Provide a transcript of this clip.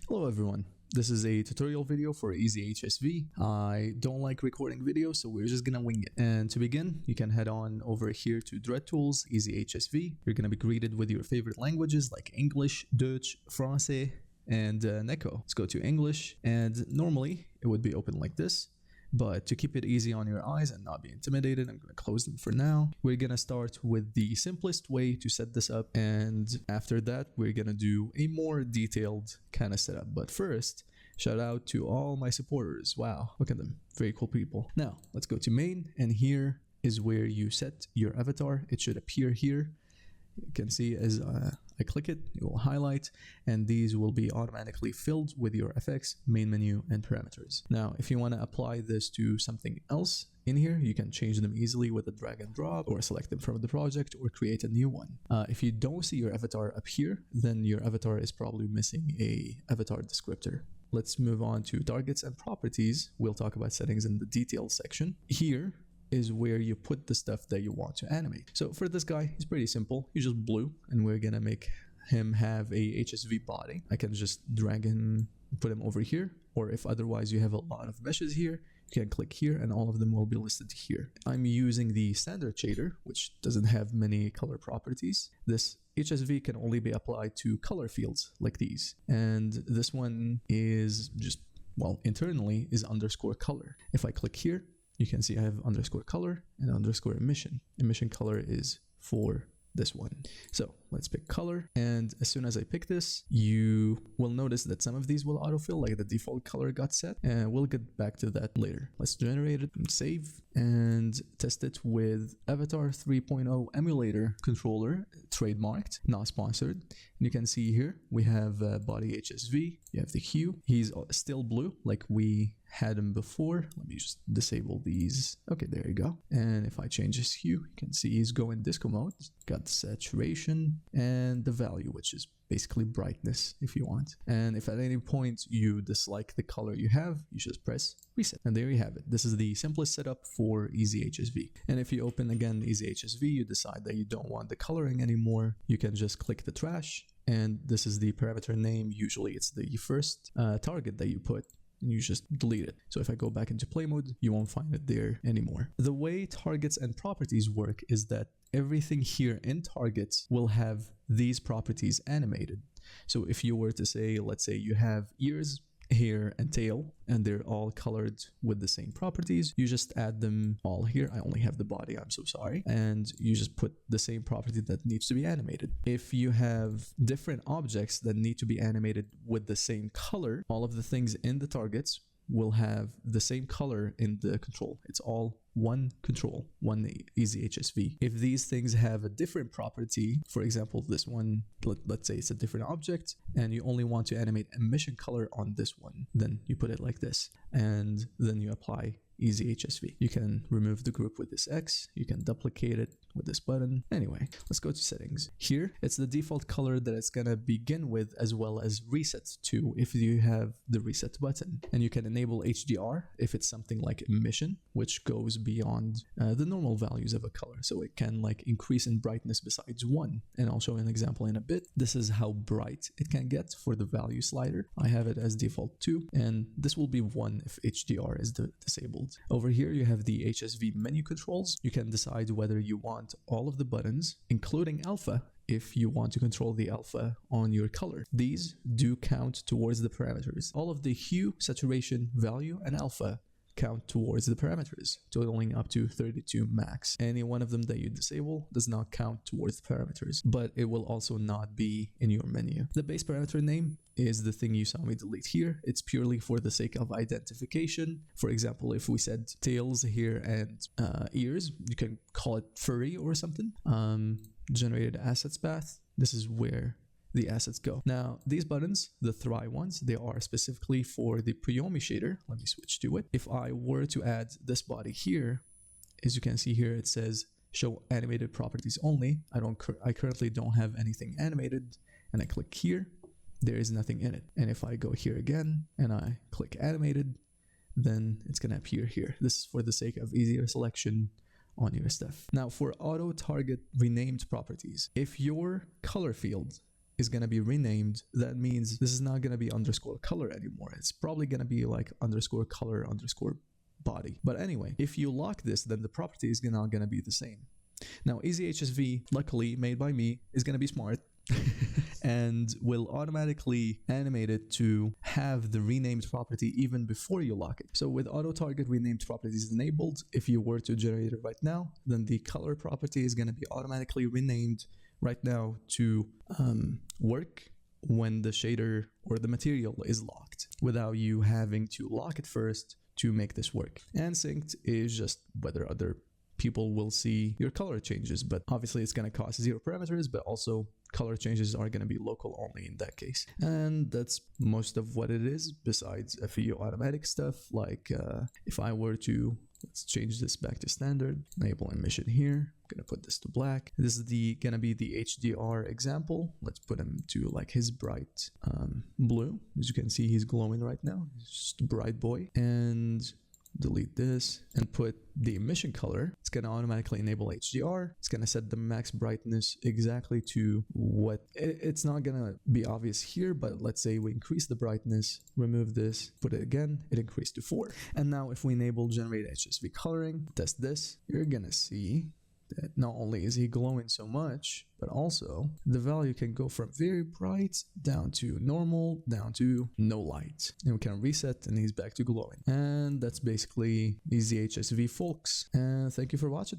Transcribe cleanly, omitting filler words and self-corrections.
Hello everyone, this is a tutorial video for EasyHSV. I don't like recording videos, so we're just gonna wing it. And to begin, you can head on over here to Dread Tools, EasyHSV. You're gonna be greeted with your favorite languages like English, Dutch, Francais, and Neko. Let's go to English, and normally it would be open like this. But to keep it easy on your eyes and not be intimidated, I'm going to close them for now. We're going to start with the simplest way to set this up. And after that, we're going to do a more detailed kind of setup. But first, shout out to all my supporters. Wow, look at them. Very cool people. Now, let's go to main. And here is where you set your avatar. It should appear here. You can see as I click it, it will highlight, and these will be automatically filled with your effects, main menu, and parameters. Now, if you want to apply this to something else in here, you can change them easily with a drag and drop, or select them from the project, or create a new one. If you don't see your avatar up here, then your avatar is probably missing a avatar descriptor. Let's move on to targets and properties. We'll talk about settings in the details section. Here is where you put the stuff that you want to animate. So for this guy, it's pretty simple. He's just blue, and we're gonna make him have a HSV body. I can just drag him, put him over here, or if otherwise you have a lot of meshes here, you can click here and all of them will be listed here. I'm using the standard shader, which doesn't have many color properties. This HSV can only be applied to color fields like these. And this one is just, well, internally is underscore color. If I click here, you can see I have underscore color and underscore emission. Emission color is for this one. So let's pick color. And as soon as I pick this, you will notice that some of these will autofill, like the default color got set. And we'll get back to that later. Let's generate it and save and test it with Avatar 3.0 emulator controller, trademarked, not sponsored. And you can see here we have body HSV. You have the hue. He's still blue like we had him before. Let me just disable these. Okay, there you go. And if I change his hue, you can see he's going disco mode. Got the saturation and the value, which is basically brightness if you want. And if at any point you dislike the color you have, you just press reset. And there you have it. This is the simplest setup for EasyHSV. And if you open again EasyHSV, you decide that you don't want the coloring anymore, you can just click the trash. And this is the parameter name. Usually it's the first target that you put, and you just delete it. So if I go back into play mode, you won't find it there anymore. The way targets and properties work is that everything here in targets will have these properties animated. So if you were to say, let's say you have ears, hair, and tail, and they're all colored with the same properties, you just add them all here. I only have the body, I'm so sorry. And you just put the same property that needs to be animated. If you have different objects that need to be animated with the same color, all of the things in the targets will have the same color in the control. It's all one control, one EasyHSV. If these things have a different property, for example, this one, let's say it's a different object, and you only want to animate emission color on this one, then you put it like this, and then you apply EasyHSV. You can remove the group with this X, you can duplicate it with this button. Anyway, let's go to settings. Here, it's the default color that it's gonna begin with, as well as reset to if you have the reset button. And you can enable HDR if it's something like emission, which goes beyond the normal values of a color. So it can like increase in brightness besides 1. And I'll show you an example in a bit. This is how bright it can get for the value slider. I have it as default 2, and this will be 1 if HDR is disabled. Over here, you have the HSV menu controls. You can decide whether you want all of the buttons, including alpha, if you want to control the alpha on your color. These do count towards the parameters. All of the hue, saturation, value, and alpha count towards the parameters, totaling up to 32 max. Any one of them that you disable does not count towards the parameters, but it will also not be in your menu. The base parameter name is the thing you saw me delete here. It's purely for the sake of identification. For example, if we said tails here and ears, you can call it furry or something. Generated assets path, this is where the assets go. Now, these buttons, the Thry ones, they are specifically for the Priomi shader. Let me switch to it. If I were to add this body here, as you can see here, it says show animated properties only. I currently don't have anything animated, and I click here, there is nothing in it. And if I go here again and I click animated, then it's gonna appear here. This is for the sake of easier selection on your stuff. Now for auto target renamed properties, if your color field is going to be renamed, that means this is not going to be underscore color anymore. It's probably going to be like underscore color underscore body. But anyway, if you lock this, then the property is not going to be the same. Now, EasyHSV, luckily made by me, is going to be smart and will automatically animate it to have the renamed property even before you lock it. So with auto target renamed properties enabled, if you were to generate it right now, then the color property is going to be automatically renamed right now to work when the shader or the material is locked, without you having to lock it first to make this work. And synced is just whether other people will see your color changes, but obviously it's going to cost 0 parameters, but also color changes are going to be local only in that case. And that's most of what it is, besides a few automatic stuff, like if I were to, let's change this back to standard, enable emission here, I'm going to put this to black. This is going to be the HDR example. Let's put him to like his bright blue. As you can see, he's glowing right now. He's just a bright boy. And delete this and put the emission color. It's going to automatically enable HDR. It's going to set the max brightness exactly to what it's not going to be obvious here, but let's say we increase the brightness, remove this, put it again, it increased to 4. And now if we enable generate HSV coloring, test this, you're going to see that not only is he glowing so much, but also the value can go from very bright down to normal, down to no light. And we can reset and he's back to glowing. And that's basically EasyHSV, folks. And thank you for watching.